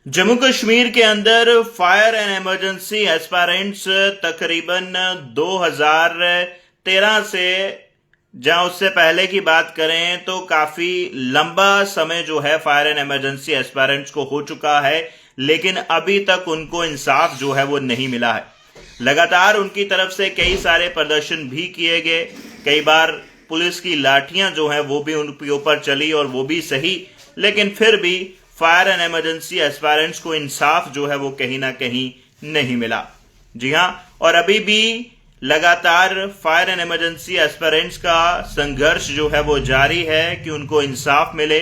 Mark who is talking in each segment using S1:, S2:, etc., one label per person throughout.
S1: जम्मू कश्मीर के अंदर fire and emergency aspirants तकरीबन 2013 से, जहां उससे पहले की बात करें तो काफी लंबा समय जो है फायर एंड इमरजेंसी एस्पायरेंट्स को हो चुका है, लेकिन अभी तक उनको इंसाफ जो है वो नहीं मिला है। लगातार उनकी तरफ से कई सारे प्रदर्शन भी किए गए, कई बार पुलिस की लाठियां जो है वो भी उनके ऊपर चली और वो भी सही, लेकिन फिर भी फायर एंड इमरजेंसी एस्पायरेंट्स को इंसाफ जो है वो कहीं ना कहीं नहीं मिला। जी हां, और अभी भी लगातार फायर एंड इमरजेंसी एस्पायरेंट्स का संघर्ष जो है वो जारी है कि उनको इंसाफ मिले,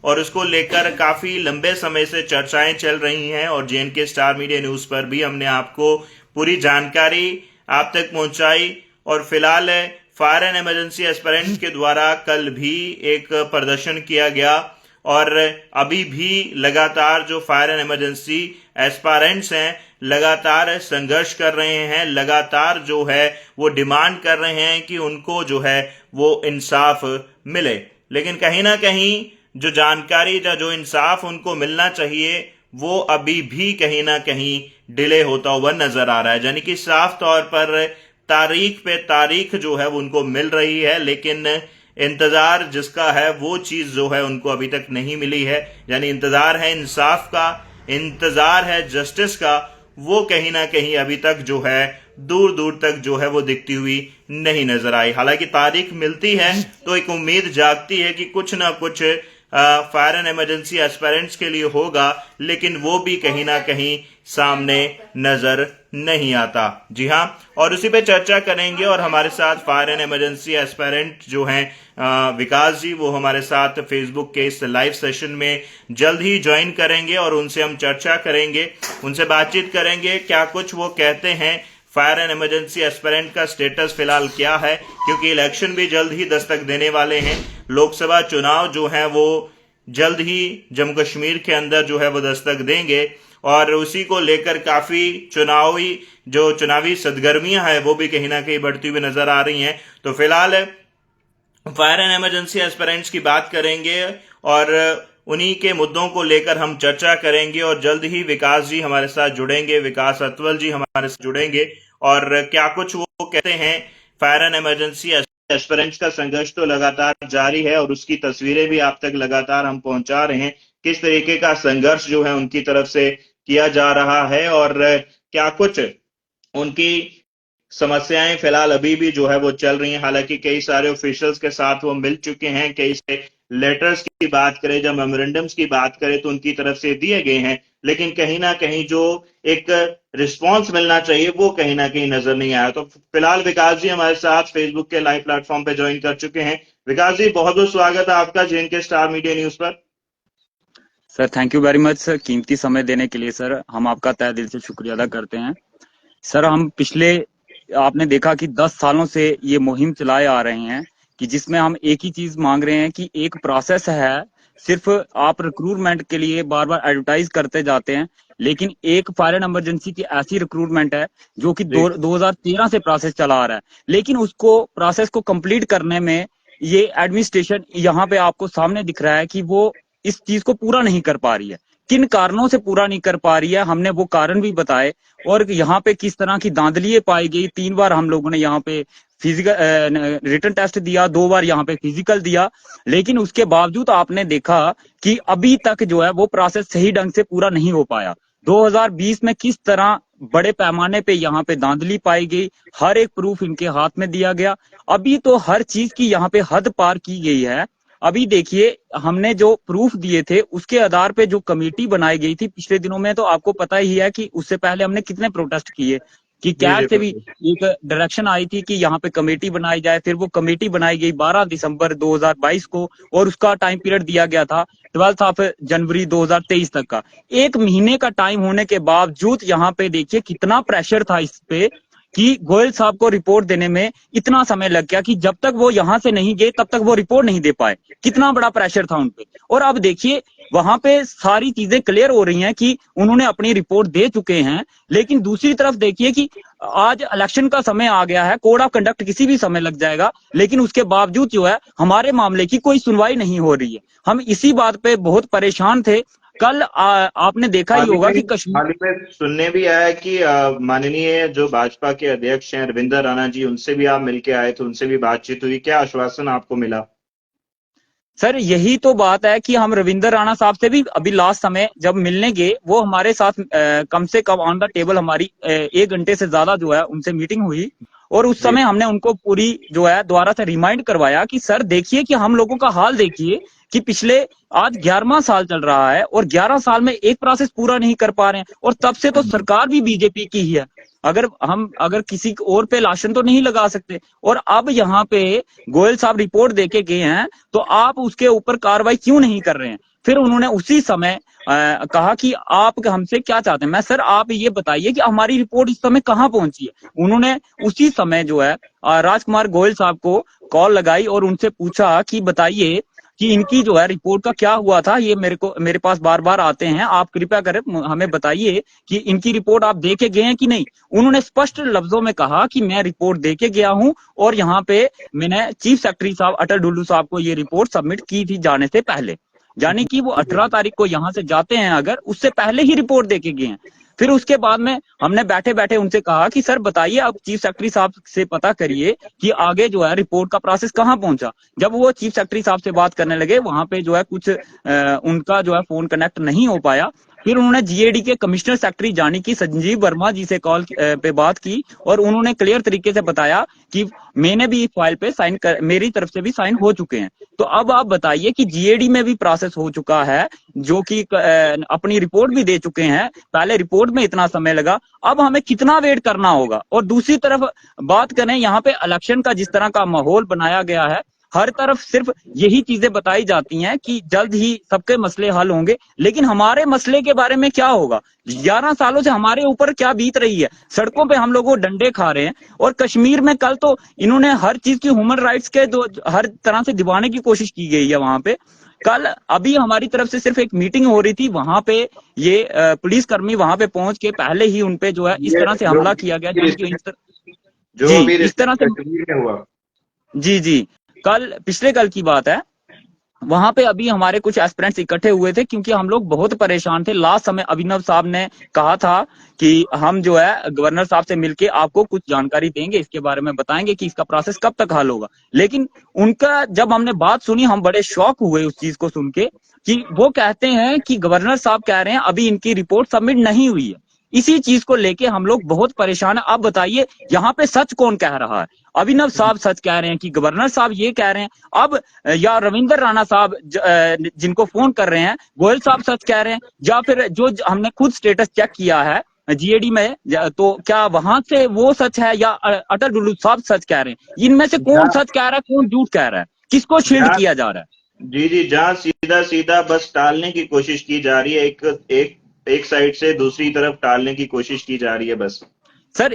S1: और उसको लेकर काफी लंबे समय से चर्चाएं चल रही हैं। और जेएनके स्टार मीडिया न्यूज पर भी हमने आपको पूरी जानकारी आप तक पहुंचाई। और फिलहाल फायर एंड इमरजेंसी एस्पायरेंट्स के द्वारा कल भी एक प्रदर्शन किया गया, और अभी भी लगातार जो फायर एंड इमरजेंसी एस्पायरेंट्स हैं लगातार संघर्ष कर रहे हैं, लगातार जो है वो डिमांड कर रहे हैं कि उनको जो है वो इंसाफ मिले। लेकिन कहीं ना कहीं जो जानकारी जो इंसाफ उनको मिलना चाहिए वो अभी भी कहीं ना कहीं डिले होता हुआ नजर आ रहा है। यानी कि साफ तौर पर तारीख पे तारीख जो है वो उनको मिल रही है, लेकिन इंतजार जिसका है वो चीज जो है उनको अभी तक नहीं मिली है। यानी इंतजार है इंसाफ का, इंतजार है जस्टिस का, वो कहीं ना कहीं अभी तक जो है दूर दूर तक जो है वो दिखती हुई नहीं नजर आई। हालांकि तारीख मिलती है तो एक उम्मीद जागती है कि कुछ ना कुछ फायर एंड इमरजेंसी एस्पायरेंट्स के लिए होगा, लेकिन वो भी कहीं ना कहीं सामने नजर नहीं आता। जी हां, और उसी पे चर्चा करेंगे। और हमारे साथ फायर एंड इमरजेंसी एस्पायरेंट जो हैं विकास जी, वो हमारे साथ फेसबुक के इस लाइव सेशन में जल्द ही ज्वाइन करेंगे और उनसे हम चर्चा करेंगे, उनसे बातचीत करेंगे, क्या कुछ वो कहते हैं, फायर एंड इमरजेंसी एस्पिरेंट का स्टेटस फिलहाल क्या है, क्योंकि इलेक्शन भी जल्द ही दस्तक देने वाले हैं। लोकसभा चुनाव जो है वो जल्द ही जम्मू कश्मीर के अंदर जो है वो दस्तक देंगे, और उसी को लेकर काफी चुनावी सरगर्मियां हैं वो भी कहीं ना कहीं बढ़ती हुई नजर आ रही हैं। तो फिलहाल फायर एंड इमरजेंसी एस्पिरेंट्स की बात करेंगे और उन्हीं के मुद्दों को लेकर हम चर्चा करेंगे। और जल्द ही विकास जी हमारे साथ जुड़ेंगे, विकास अतवल जी हमारे साथ जुड़ेंगे, और क्या कुछ वो कहते हैं। फायर एंड इमरजेंसी एस्पिरेंट्स का संघर्ष तो लगातार जारी है और उसकी तस्वीरें भी आप तक लगातार हम पहुंचा रहे हैं, किस तरीके का संघर्ष जो है उनकी तरफ से किया जा रहा है, और क्या कुछ उनकी समस्याएं फिलहाल अभी भी जो है वो चल रही हैं। हालांकि कई सारे ऑफिशियल्स के साथ वो मिल चुके हैं, कई सारे लेटर्स की बात करें, जब मेमोरेंडम्स की बात करें तो उनकी तरफ से दिए गए हैं, लेकिन कहीं ना कहीं जो एक रिस्पांस मिलना चाहिए वो कहीं ना कहीं नजर नहीं आया। तो फिलहाल विकास जी हमारे साथ फेसबुक के लाइव प्लेटफॉर्म पे ज्वाइन कर चुके हैं। विकास जी, बहुत बहुत स्वागत है आपका जेएनके स्टार मीडिया न्यूज पर।
S2: Sir thank you very much sir, कीमती समय देने के लिए सर हम आपका तहे दिल से शुक्रिया अदा करते हैं। सर हम पिछले आपने देखा कि 10 सालों से ये मुहिम चलाए आ रहे हैं कि जिसमें हम एक ही चीज मांग रहे हैं कि एक प्रोसेस है, सिर्फ आप रिक्रूटमेंट के लिए बार बार एडवर्टाइज करते जाते हैं, लेकिन एक फायर एंड इमरजेंसी की ऐसी रिक्रूटमेंट है जो कि 2013 से प्रोसेस चला आ रहा है, लेकिन उसको प्रोसेस को कंप्लीट करने में ये एडमिनिस्ट्रेशन यहाँ पे आपको सामने दिख रहा है कि वो इस चीज को पूरा नहीं कर पा रही है। किन कारणों से पूरा नहीं कर पा रही है हमने वो कारण भी बताए, और यहाँ पे किस तरह की धांधलियां पाई गई। 3 बार हम लोगों ने यहाँ पे फिजिकल रिटन टेस्ट दिया, 2 बार यहाँ पे फिजिकल दिया, लेकिन उसके बावजूद आपने देखा कि अभी तक जो है वो प्रोसेस सही ढंग से पूरा नहीं हो पाया। 2020 में किस तरह बड़े पैमाने पे यहाँ पे धांधली पाई गई, हर एक प्रूफ इनके हाथ में दिया गया। अभी तो हर चीज की यहाँ पे हद पार की गई है। अभी देखिए हमने जो प्रूफ दिए थे उसके आधार पे जो कमेटी बनाई गई थी पिछले दिनों में, तो आपको पता ही है कि उससे पहले हमने कितने प्रोटेस्ट किए कि कैट से भी एक डायरेक्शन आई थी कि यहाँ पे कमेटी बनाई जाए। फिर वो कमेटी बनाई गई 12 दिसंबर 2022 को, और उसका टाइम पीरियड दिया गया था 12 जनवरी 2023 तक का। 1 महीने का टाइम होने के बावजूद यहाँ पे देखिए कितना प्रेशर था इस पे कि गोयल साहब को रिपोर्ट देने में इतना समय लग गया कि जब तक वो यहां से नहीं गए तब तक वो रिपोर्ट नहीं दे पाए। कितना बड़ा प्रेशर था उनपे। और अब देखिए वहां पे सारी चीजें क्लियर हो रही हैं कि उन्होंने अपनी रिपोर्ट दे चुके हैं, लेकिन दूसरी तरफ देखिए कि आज इलेक्शन का समय आ गया है, कोड ऑफ कंडक्ट किसी भी समय लग जाएगा, लेकिन उसके बावजूद जो है हमारे मामले की कोई सुनवाई नहीं हो रही है। हम इसी बात पे बहुत परेशान थे। कल आपने देखा ही
S1: हाल ही
S2: होगा कि
S1: में
S2: कश्मीर।
S1: हाल ही में सुनने भी आया कि माननीय जो भाजपा के अध्यक्ष हैं रविंद्र राणा जी, उनसे भी आप मिलके आए थे, उनसे भी बातचीत हुई, क्या आश्वासन आपको मिला?
S2: सर यही तो बात है कि हम रविंद्र राणा साहब से भी अभी लास्ट समय जब मिलने गए, वो हमारे साथ कम से कम ऑन द टेबल हमारी 1 घंटे से ज्यादा जो है उनसे मीटिंग हुई। और उस
S1: जी।
S2: समय हमने उनको पूरी जो है दोबारा से रिमाइंड करवाया कि सर देखिए कि हम लोगों का हाल देखिए कि पिछले आज 11वां साल चल रहा है और 11 साल में एक प्रोसेस पूरा नहीं कर पा रहे हैं, और तब से तो सरकार भी बीजेपी की ही है। अगर किसी और पे लाशन तो नहीं लगा सकते। और अब यहाँ पे गोयल साहब रिपोर्ट देके गए हैं, तो आप उसके ऊपर कार्रवाई क्यों नहीं कर रहे हैं? फिर उन्होंने उसी समय कहा कि आप हमसे क्या चाहते हैं। मैं सर आप ये बताइए कि हमारी रिपोर्ट इस समय कहाँ पहुंची है। उन्होंने उसी समय जो है राजकुमार गोयल साहब को कॉल लगाई और उनसे पूछा कि बताइए कि इनकी जो है रिपोर्ट का क्या हुआ था, ये मेरे पास बार बार आते हैं, आप कृपया करें हमें बताइए कि इनकी रिपोर्ट आप दे के गए हैं कि नहीं। उन्होंने स्पष्ट लफ्जों में कहा कि मैं रिपोर्ट दे के गया हूं और यहाँ पे मैंने चीफ सेक्रेटरी साहब अटल डुल्लू साहब को ये रिपोर्ट सबमिट की थी जाने से पहले। यानी कि वो 18 तारीख को यहाँ से जाते हैं, अगर उससे पहले ही रिपोर्ट देके गए हैं। फिर उसके बाद में हमने बैठे बैठे उनसे कहा कि सर बताइए, आप चीफ सेक्रेटरी साहब से पता करिए कि आगे जो है रिपोर्ट का प्रोसेस कहाँ पहुंचा। जब वो चीफ सेक्रेटरी साहब से बात करने लगे, वहां पे जो है कुछ उनका जो है फोन कनेक्ट नहीं हो पाया। फिर उन्होंने जीएडी के कमिश्नर सेक्रेटरी जानी कि संजीव वर्मा जी से कॉल पे बात की, और उन्होंने क्लियर तरीके से बताया कि मैंने भी इस फाइल पे साइन कर, मेरी तरफ से भी साइन हो चुके हैं। तो अब आप बताइए कि जीएडी में भी प्रोसेस हो चुका है, जो कि अपनी रिपोर्ट भी दे चुके हैं, पहले रिपोर्ट में इतना समय लगा, अब हमें कितना वेट करना होगा। और दूसरी तरफ बात करें यहाँ पे इलेक्शन का, जिस तरह का माहौल बनाया गया है, हर तरफ सिर्फ यही चीजें बताई जाती हैं कि जल्द ही सबके मसले हल होंगे, लेकिन हमारे मसले के बारे में क्या होगा? 11 सालों से हमारे ऊपर क्या बीत रही है? सड़कों पे हम लोगों डंडे खा रहे हैं। और कश्मीर में कल तो इन्होंने हर चीज की ह्यूमन राइट्स के दो हर तरह से दिवाने की कोशिश की गई है वहां पे। कल अभी हमारी तरफ से सिर्फ एक मीटिंग हो रही थी, वहां पे ये पुलिसकर्मी वहां पे पहुंच के पहले ही उनपे जो है इस
S1: ये
S2: तरह से
S1: जो
S2: हमला किया गया,
S1: अभी
S2: यानी कि
S1: रिसेंट जो
S2: जी
S1: अभी
S2: इस तरह
S1: रिसेंट
S2: से।
S1: कश्मीर में हुआ।
S2: जी जी, पिछले कल की बात है। वहां पे अभी हमारे कुछ एस्पिरेंट्स इकट्ठे हुए थे, क्योंकि हम लोग बहुत परेशान थे। लास्ट समय अभिनव साहब ने कहा था कि हम जो है गवर्नर साहब से मिलके आपको कुछ जानकारी देंगे, इसके बारे में बताएंगे कि इसका प्रोसेस कब तक हल होगा। लेकिन उनका जब हमने बात सुनी, हम बड़े शॉक हुए उस चीज को सुन के कि वो कहते हैं कि गवर्नर साहब कह रहे हैं अभी इनकी रिपोर्ट सबमिट नहीं हुई है। इसी चीज को लेके हम लोग बहुत परेशान है। आप बताइए यहाँ पे सच कौन कह रहा है? अभिनव साहब सच कह रहे हैं कि गवर्नर साहब ये कह रहे हैं? अब या रविंद्र राणा साहब जिनको फोन कर रहे हैं, गोयल साहब सच कह रहे हैं? या फिर जो हमने खुद स्टेटस चेक किया है जीएडी में, तो क्या वहां से वो सच है, या अटल डुल्लू साहब सच कह रहे हैं? इनमें से कौन
S1: जहाँ
S2: सच कह रहा है, कौन झूठ कह रहा है? किसको शील्ड
S1: जहाँ
S2: किया जा रहा है?
S1: जी जी, जहाँ सीधा सीधा बस टालने की कोशिश की जा रही है, एक एक साइड से दूसरी तरफ टालने की कोशिश की जा रही है बस।
S2: सर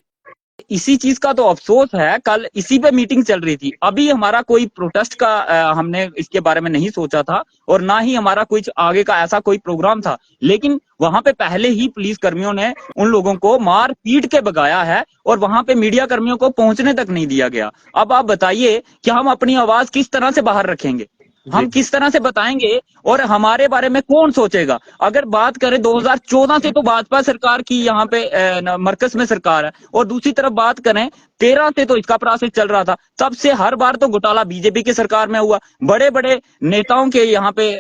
S2: इसी चीज का तो अफसोस है, कल इसी पे मीटिंग चल रही थी। अभी हमारा कोई प्रोटेस्ट का हमने इसके बारे में नहीं सोचा था, और ना ही हमारा कुछ आगे का ऐसा कोई प्रोग्राम था। लेकिन वहां पे पहले ही पुलिस कर्मियों ने उन लोगों को मार पीट के भगाया है, और वहां पे मीडिया कर्मियों को पहुंचने तक नहीं दिया गया। अब आप बताइए कि हम अपनी आवाज किस तरह से बाहर रखेंगे,
S1: जी।
S2: हम किस तरह से बताएंगे, और हमारे बारे में कौन सोचेगा? अगर बात करें 2014 से तो भाजपा सरकार की यहाँ पे मरकज में सरकार है, और दूसरी तरफ बात करें 13 से तो इसका प्रोसेस चल रहा था। तब से हर बार तो घोटाला बीजेपी की सरकार में हुआ। बड़े बड़े नेताओं के यहाँ पे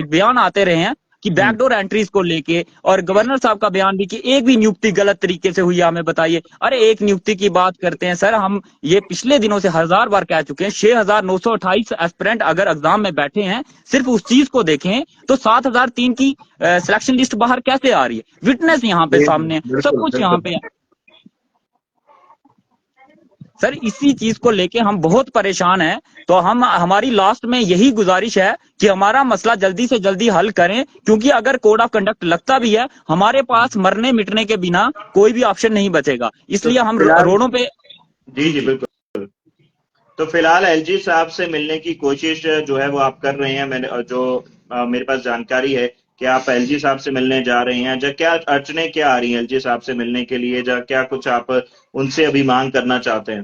S2: बयान आते रहे हैं कि बैकडोर एंट्रीज को लेके, और गवर्नर साहब का बयान भी कि एक भी नियुक्ति गलत तरीके से हुई है, हमें बताइए। अरे एक नियुक्ति की बात करते हैं सर, हम ये पिछले दिनों से 1000 बार कह चुके हैं, 6928 एस्पिरेंट अगर एग्जाम में बैठे हैं, सिर्फ उस चीज को देखें तो 7003 की सिलेक्शन लिस्ट बाहर कैसे आ रही है? विटनेस यहाँ पे सामने है, सब
S1: बिल्कुल
S2: कुछ यहाँ
S1: बिल्कुल।
S2: पे है। सर इसी चीज को लेके हम बहुत परेशान हैं। तो हम हमारी लास्ट में यही गुजारिश है कि हमारा मसला जल्दी से जल्दी हल करें, क्योंकि अगर कोड ऑफ कंडक्ट लगता भी है, हमारे पास मरने मिटने के बिना कोई भी ऑप्शन नहीं बचेगा।
S1: तो
S2: इसलिए हम
S1: फिलहाल
S2: रोडों पे।
S1: जी
S2: जी
S1: जी
S2: जी।
S1: बिल्कुल। तो फिलहाल एलजी साहब से मिलने की कोशिश जो है वो आप कर रहे हैं। मैंने जो मेरे पास जानकारी है कि आप एलजी साहब से मिलने जा रहे हैं, जो क्या अड़चने क्या आ रही हैं एलजी साहब से मिलने के लिए, जो क्या कुछ आप उनसे अभी मांग करना चाहते हैं?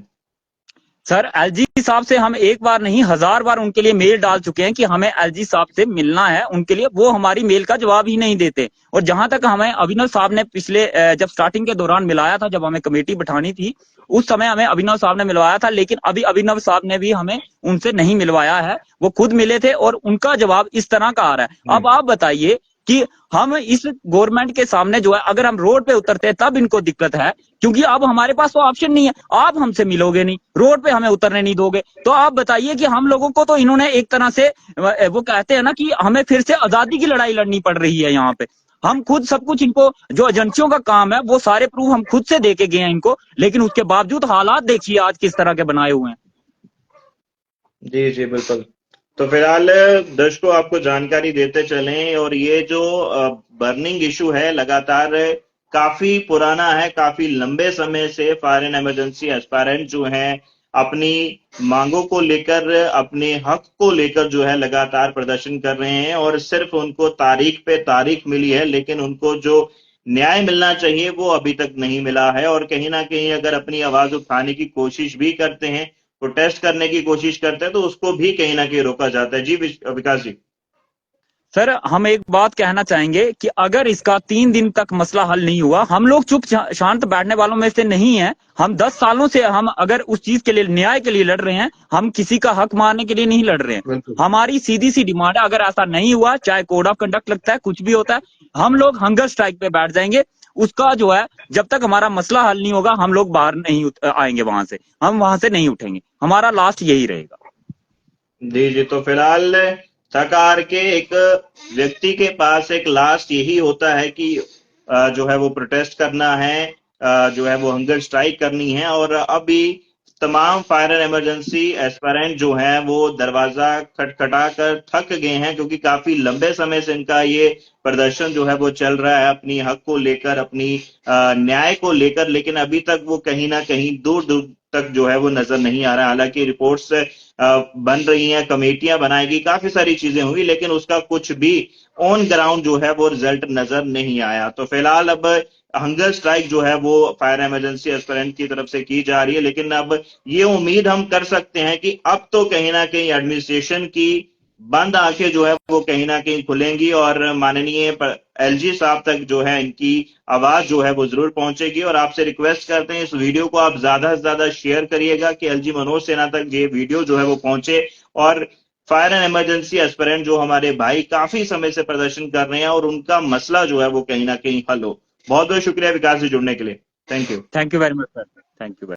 S2: सर एलजी साहब से हम एक बार नहीं 1000 बार उनके लिए मेल डाल चुके हैं कि हमें एलजी साहब से मिलना है उनके लिए, वो हमारी मेल का जवाब ही नहीं देते। और जहां तक हमें अभिनव साहब ने पिछले जब स्टार्टिंग के दौरान मिलाया था, जब हमें कमेटी बिठानी थी उस समय हमें अभिनव साहब ने मिलवाया था, लेकिन अभी अभिनव साहब ने भी हमें उनसे नहीं मिलवाया है। वो खुद मिले थे और उनका जवाब इस तरह का आ रहा है। अब आप बताइए कि हम इस गवर्नमेंट के सामने जो है अगर हम रोड पे उतरते हैं तब इनको दिक्कत है, क्योंकि अब हमारे पास तो ऑप्शन नहीं है। आप हमसे मिलोगे नहीं, रोड पे हमें उतरने नहीं दोगे, तो आप बताइए कि हम लोगों को तो इन्होंने एक तरह से वो कहते हैं ना कि हमें फिर से आजादी की लड़ाई लड़नी पड़ रही है यहाँ पे। हम खुद सब कुछ इनको जो एजेंसियों का काम है वो सारे प्रूफ हम खुद से देके गए हैं इनको, लेकिन उसके बावजूद हालात देखिए आज किस तरह के बनाए हुए हैं।
S1: जी जी बिल्कुल। तो फिलहाल दर्शकों आपको जानकारी देते चलें, और ये जो बर्निंग इशू है लगातार काफी पुराना है, काफी लंबे समय से फायर एंड इमरजेंसी एस्पायरेंट जो हैं अपनी मांगों को लेकर, अपने हक को लेकर जो है लगातार प्रदर्शन कर रहे हैं, और सिर्फ उनको तारीख पे तारीख मिली है लेकिन उनको जो न्याय मिलना चाहिए वो अभी तक नहीं मिला है। और कहीं ना कहीं अगर अपनी आवाज उठाने की कोशिश भी करते हैं, प्रोटेस्ट करने की कोशिश करते हैं, तो उसको भी कहीं ना कहीं रोका जाता है। जी विकास जी।
S2: सर हम एक बात कहना चाहेंगे कि अगर इसका 3 दिन तक मसला हल नहीं हुआ, हम लोग चुप शांत बैठने वालों में से नहीं है। हम 10 सालों से हम अगर उस चीज के लिए न्याय के लिए लड़ रहे हैं, हम किसी का हक मारने के लिए नहीं लड़ रहे हैं।
S1: बिल्कुल
S2: हमारी सीधी सी डिमांड है, अगर ऐसा नहीं हुआ, चाहे कोड ऑफ कंडक्ट लगता है, कुछ भी होता है, हम लोग हंगर स्ट्राइक पे बैठ जाएंगे। उसका जो है जब तक हमारा मसला हल नहीं होगा हम लोग बाहर नहीं आएंगे वहां से, हम वहां से नहीं उठेंगे। हमारा लास्ट यही रहेगा।
S1: जी जी। तो फिलहाल सरकार के एक व्यक्ति के पास एक लास्ट यही होता है कि जो है वो प्रोटेस्ट करना है, जो है वो हंगर स्ट्राइक करनी है। और अभी तमाम फायर एंड इमरजेंसी एस्पायरेंट जो हैं वो दरवाजा खटखटा कर थक गए हैं, क्योंकि काफी लंबे समय से इनका ये प्रदर्शन जो है वो चल रहा है अपनी हक को लेकर, अपनी न्याय को लेकर, लेकिन अभी तक वो कहीं ना कहीं दूर दूर तक जो है वो नजर नहीं आ रहा है। हालांकि रिपोर्ट्स बन रही हैं, कमेटियां बनाएगी, काफी सारी चीजें हुई, लेकिन उसका कुछ भी ऑन ग्राउंड जो है वो रिजल्ट नजर नहीं आया। तो फिलहाल अब हंगर स्ट्राइक जो है वो फायर इमरजेंसी एस्पिरेंट की तरफ से की जा रही है, लेकिन अब ये उम्मीद हम कर सकते हैं कि अब तो कहीं ना कहीं एडमिनिस्ट्रेशन की बंद आंखें जो है वो कहीं ना कहीं खुलेंगी, और माननीय एलजी साहब तक जो है इनकी आवाज जो है वो जरूर पहुंचेगी। और आपसे रिक्वेस्ट करते हैं इस वीडियो को आप ज्यादा से ज्यादा शेयर करिएगा कि एलजी मनोज सिन्हा तक ये वीडियो जो है वो पहुंचे, और फायर एंड इमरजेंसी एस्पिरेंट जो हमारे भाई काफी समय से प्रदर्शन कर रहे हैं और उनका मसला जो है वो कहीं ना कहीं हल हो। बहुत बहुत शुक्रिया विकास जी जुड़ने के लिए। Thank you.
S2: Thank you very much sir, thank you.